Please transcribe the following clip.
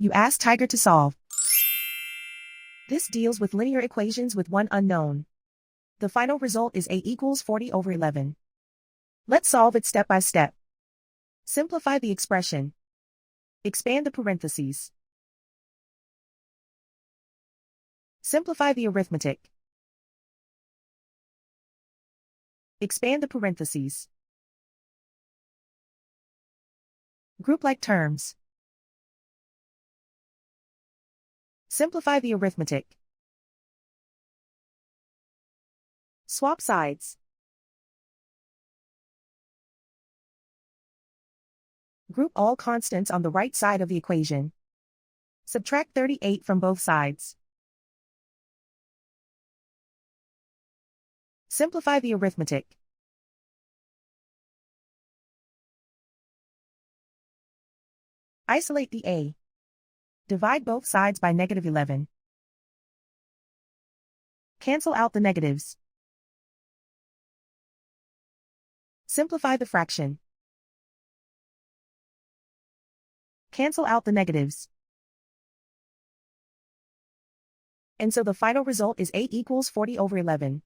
You ask Tiger to solve. This deals with linear equations with one unknown. The final result is a equals 40/11. Let's solve it step by step. Simplify the expression. Expand the parentheses. Simplify the arithmetic. Expand the parentheses. Group like terms. Simplify the arithmetic. Swap sides. Group all constants on the right side of the equation. Subtract 38 from both sides. Simplify the arithmetic. Isolate the a. Divide both sides by -11. Cancel out the negatives. Simplify the fraction. Cancel out the negatives. And so the final result is a equals 40/11.